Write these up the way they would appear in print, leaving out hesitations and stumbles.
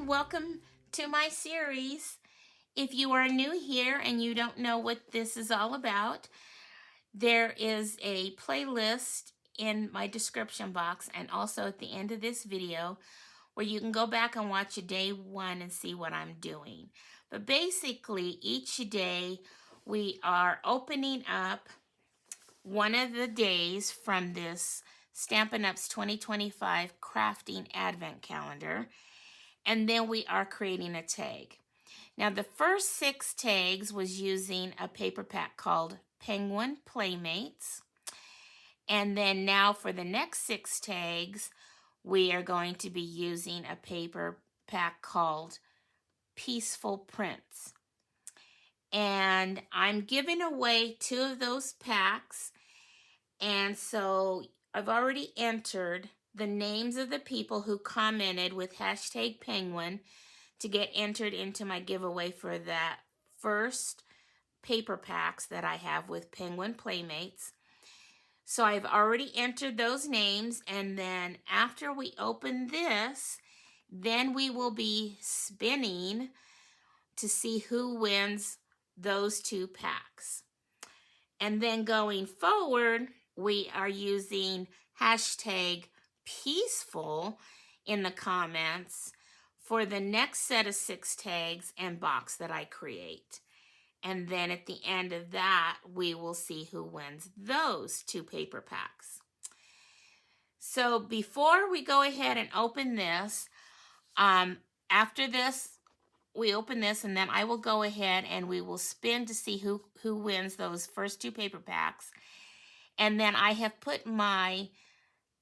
welcome to my series. If you are new here and you don't know what this is all about, there is a playlist in my description box and also at the end of this video where you can go back and watch a day one and see what I'm doing. But basically, each day we are opening up one of the days from this Stampin' Up's 2025 Crafting Advent Calendar, and then we are creating a tag. Now, the first 6 tags was using a paper pack called Penguin Playmates, and then now for the next 6 tags, we are going to be using a paper pack called Peaceful Prints. And I'm giving away 2 of those packs, and so I've already entered the names of the people who commented with hashtag penguin to get entered into my giveaway for that first paper packs that I have with Penguin Playmates. So I've already entered those names, and then after we open this, then we will be spinning to see who wins those 2 packs. And then going forward, we are using hashtag peaceful in the comments for the next set of 6 tags and box that I create. And then at the end of that, we will see who wins those 2 paper packs. So before we go ahead and open this, after this, we open this, and then I will go ahead and we will spin to see who wins those first 2 paper packs. And then I have put my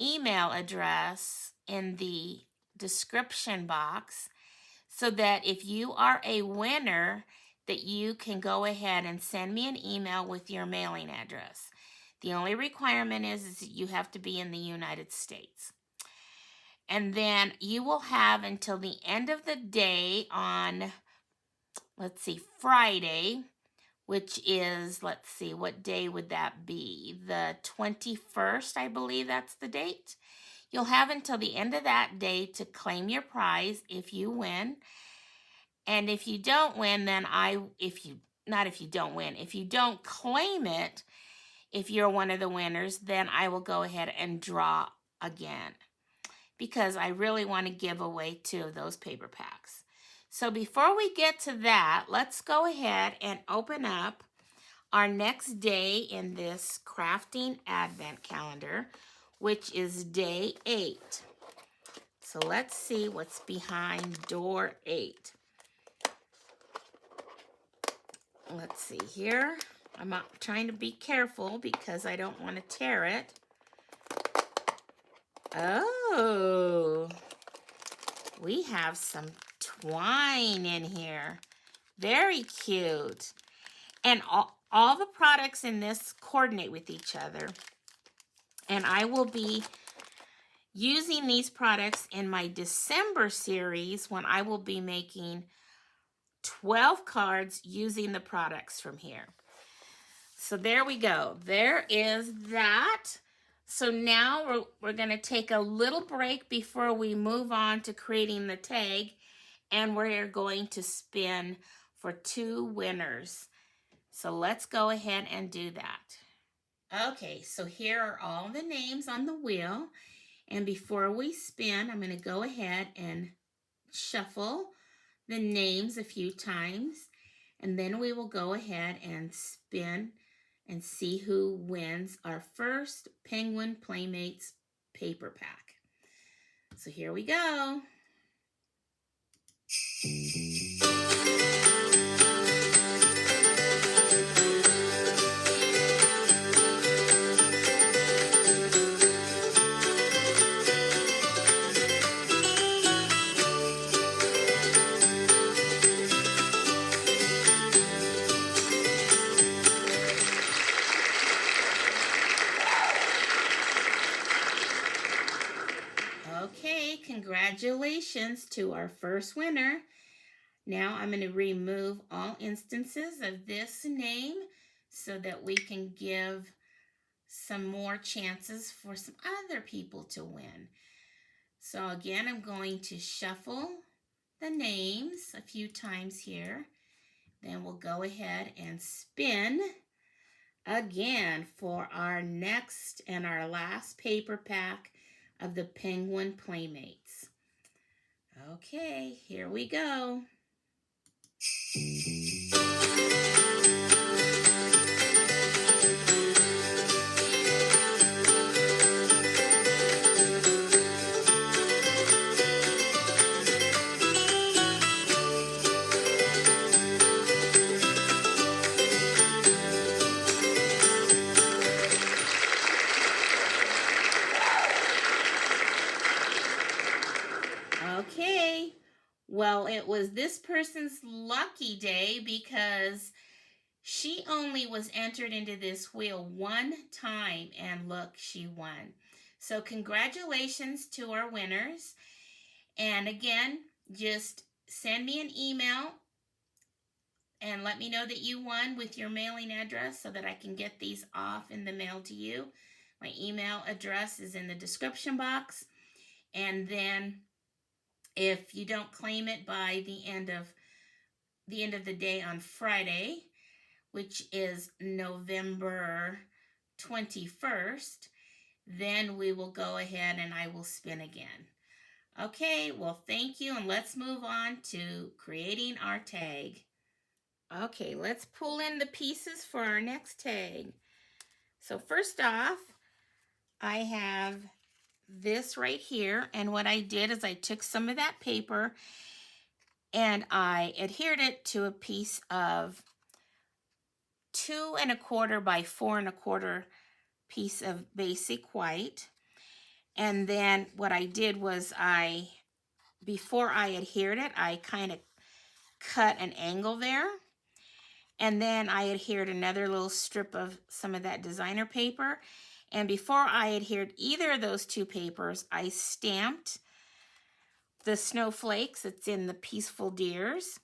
email address in the description box so that if you are a winner, that you can go ahead and send me an email with your mailing address. The only requirement is that you have to be in the United States. And then you will have until the end of the day on, Friday, which is, what day would that be? The 21st, I believe that's the date. You'll have until the end of that day to claim your prize if you win. And if you don't win, then if you don't claim it, if you're one of the winners, then I will go ahead and draw again, because I really want to give away 2 of those paper packs. So before we get to that, let's go ahead and open up our next day in this Crafting Advent Calendar, which is day 8. So let's see what's behind door 8. Let's see here. I'm trying to be careful because I don't want to tear it. Oh, we have some twine in here. Very cute. And all the products in this coordinate with each other. And I will be using these products in my December series when I will be making 12 cards using the products from here. So there we go. There is that. So now we're going to take a little break before we move on to creating the tag, and we're going to spin for 2 winners. So let's go ahead and do that. Okay, so here are all the names on the wheel, and before we spin, I'm going to go ahead and shuffle the names a few times, and then we will go ahead and spin and see who wins our first Penguin Playmates paper pack. So here we go. Okay, congratulations to our first winner. Now I'm going to remove all instances of this name so that we can give some more chances for some other people to win. So again, I'm going to shuffle the names a few times here. Then we'll go ahead and spin again for our next and our last paper pack of the Penguin Playmates. Okay, here we go. Okay, well, it was this person's lucky day because she only was entered into this wheel one time, and look, she won. So congratulations to our winners. And again, just send me an email and let me know that you won with your mailing address so that I can get these off in the mail to you. My email address is in the description box. And then if you don't claim it by the end of the day on Friday, which is November 21st, then we will go ahead and I will spin again. Okay, well, thank you, and let's move on to creating our tag. Okay, let's pull in the pieces for our next tag. So first off, I have this right here, and what I did is I took some of that paper and I adhered it to a piece of 2 1/4 by 4 1/4 piece of basic white. And then what I did was before I adhered it, I kind of cut an angle there. And then I adhered another little strip of some of that designer paper. And before I adhered either of those two papers, I stamped the snowflakes. It's in the Peaceful Deers.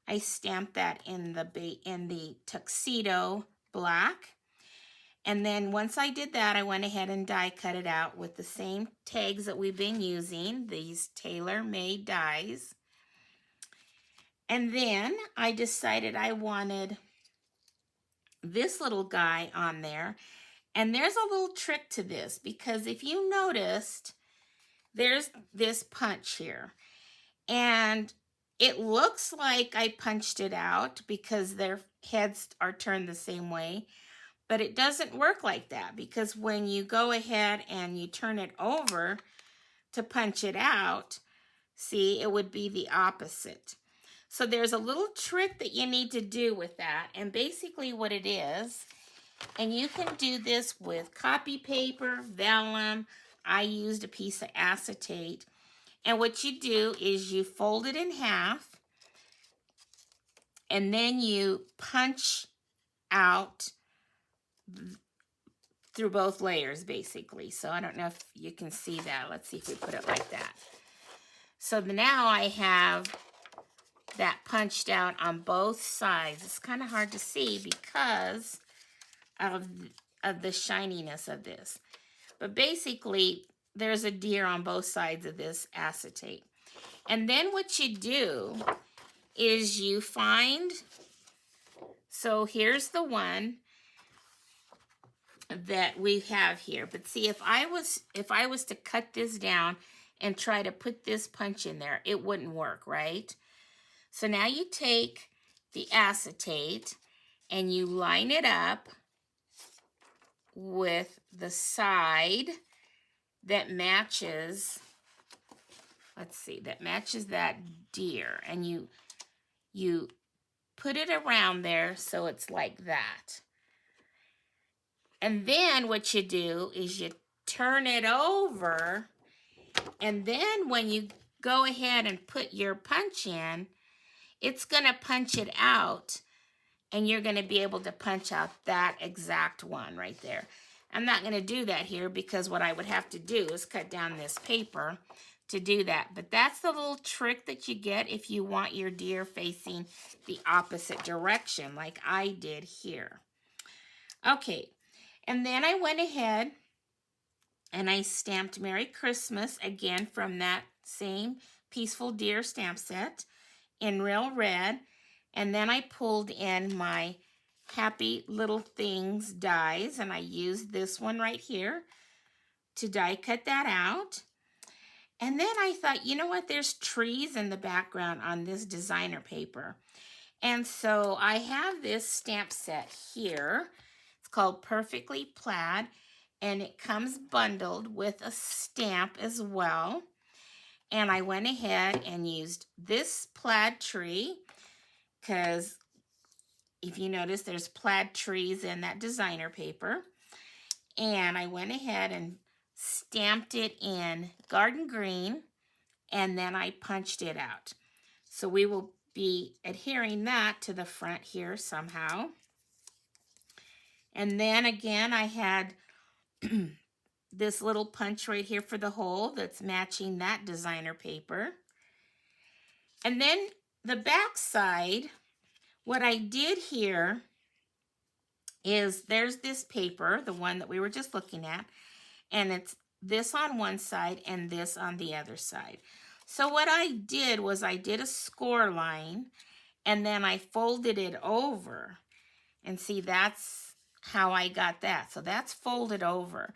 I stamped that in the tuxedo black. And then once I did that, I went ahead and die cut it out with the same tags that we've been using, these tailor-made dies. And then I decided I wanted this little guy on there. And there's a little trick to this, because if you noticed, there's this punch here. And it looks like I punched it out because their heads are turned the same way. But it doesn't work like that, because when you go ahead and you turn it over to punch it out, see, it would be the opposite. So there's a little trick that you need to do with that. And basically what it is, and you can do this with copy paper, vellum. I used a piece of acetate. And what you do is you fold it in half, and then you punch out through both layers, basically. So I don't know if you can see that. Let's see if we put it like that. So now I have that punched out on both sides. It's kind of hard to see because of the shininess of this. But basically, there's a deer on both sides of this acetate. And then what you do is you find, so here's the one that we have here. But see, if I was to cut this down and try to put this punch in there, it wouldn't work, right? So now you take the acetate and you line it up with the side that matches, let's see, that matches that deer, and you put it around there so it's like that. And then what you do is you turn it over, and then when you go ahead and put your punch in, it's going to punch it out, and you're going to be able to punch out that exact one right there. I'm not going to do that here because what I would have to do is cut down this paper to do that. But that's the little trick that you get if you want your deer facing the opposite direction, like I did here. Okay, and then I went ahead and I stamped Merry Christmas again from that same Peaceful Deer stamp set in Real Red. And then I pulled in my Happy Little Things dies, and I used this one right here to die cut that out. And then I thought, you know what, there's trees in the background on this designer paper. And so I have this stamp set here. It's called Perfectly Plaid, and it comes bundled with a stamp as well. And I went ahead and used this plaid tree, because if you notice, there's plaid trees in that designer paper. And I went ahead and stamped it in garden green, and then I punched it out. So we will be adhering that to the front here somehow. And then again, I had this little punch right here for the hole that's matching that designer paper. And then the back side, what I did here is there's this paper, the one that we were just looking at, and it's this on one side and this on the other side. So what I did was I did a score line, and then I folded it over. And see, that's how I got that. So that's folded over.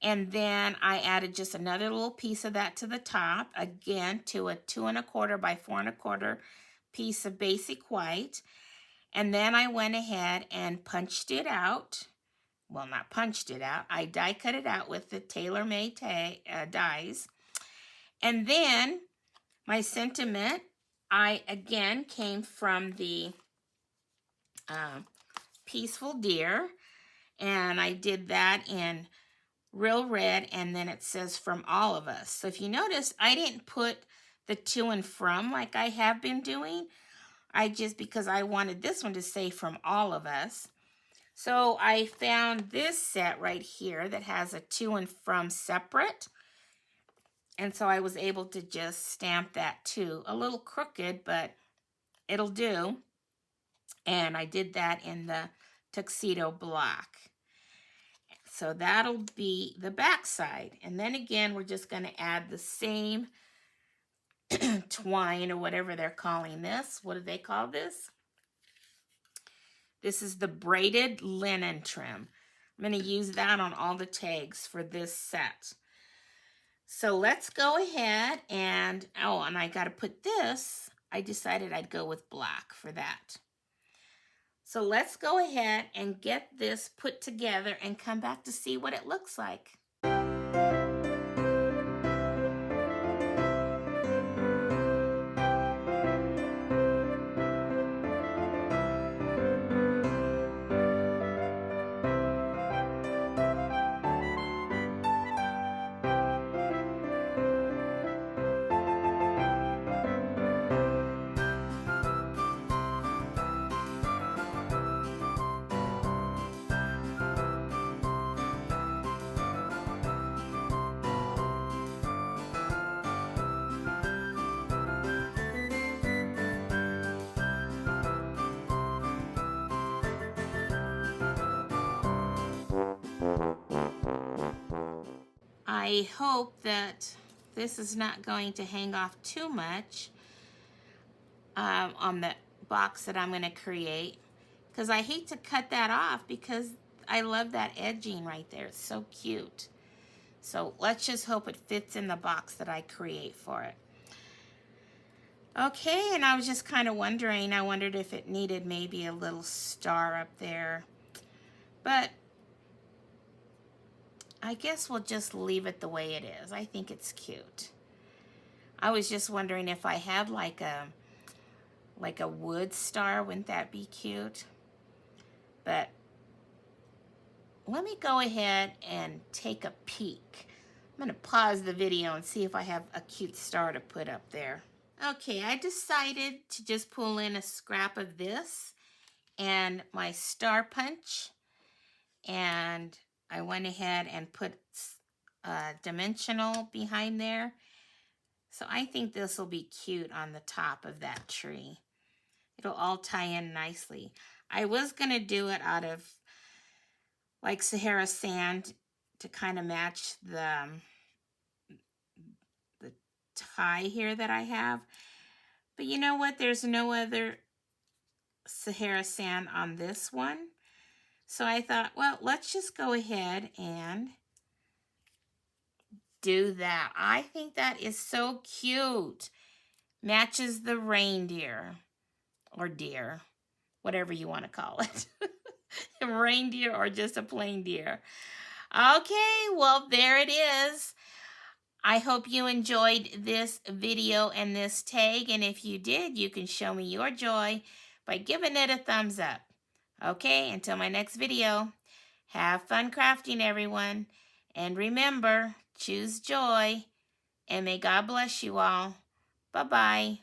And then I added just another little piece of that to the top, again, to a 2 1/4 by 4 1/4 piece of basic white. And then I went ahead and punched it out. Well, not punched it out. I die cut it out with the tailor-made dies. And then my sentiment, I again came from the Peaceful Deer, and I did that in Real Red, and then it says From All of Us. So if you notice, I didn't put the to and from like I have been doing. I just, because I wanted this one to say From All of Us. So I found this set right here that has a to and from separate. And so I was able to just stamp that too. A little crooked, but it'll do. And I did that in the tuxedo block. So that'll be the back side. And then again, we're just going to add the same twine or whatever they're calling this. What do they call this? This is the braided linen trim. I'm going to use that on all the tags for this set. So let's go ahead and, oh, and I got to put this, I decided I'd go with black for that. So let's go ahead and get this put together and come back to see what it looks like. I hope that this is not going to hang off too much on the box that I'm going to create, because I hate to cut that off because I love that edging right there. It's so cute. So let's just hope it fits in the box that I create for it. Okay, and I was just kind of wondering, I wondered if it needed maybe a little star up there, but I guess we'll just leave it the way it is. I think it's cute. I was just wondering if I had like a wood star, wouldn't that be cute? But let me go ahead and take a peek. I'm going to pause the video and see if I have a cute star to put up there. Okay, I decided to just pull in a scrap of this and my star punch, and I went ahead and put dimensional behind there. So I think this will be cute on the top of that tree. It'll all tie in nicely. I was going to do it out of like Sahara sand to kind of match the tie here that I have. But you know what? There's no other Sahara sand on this one. So I thought, well, let's just go ahead and do that. I think that is so cute. Matches the reindeer or deer, whatever you want to call it. A reindeer or just a plain deer. Okay, well, there it is. I hope you enjoyed this video and this tag, and if you did, you can show me your joy by giving it a thumbs up. Okay, until my next video, have fun crafting, everyone, and remember, choose joy, and may God bless you all. Bye-bye.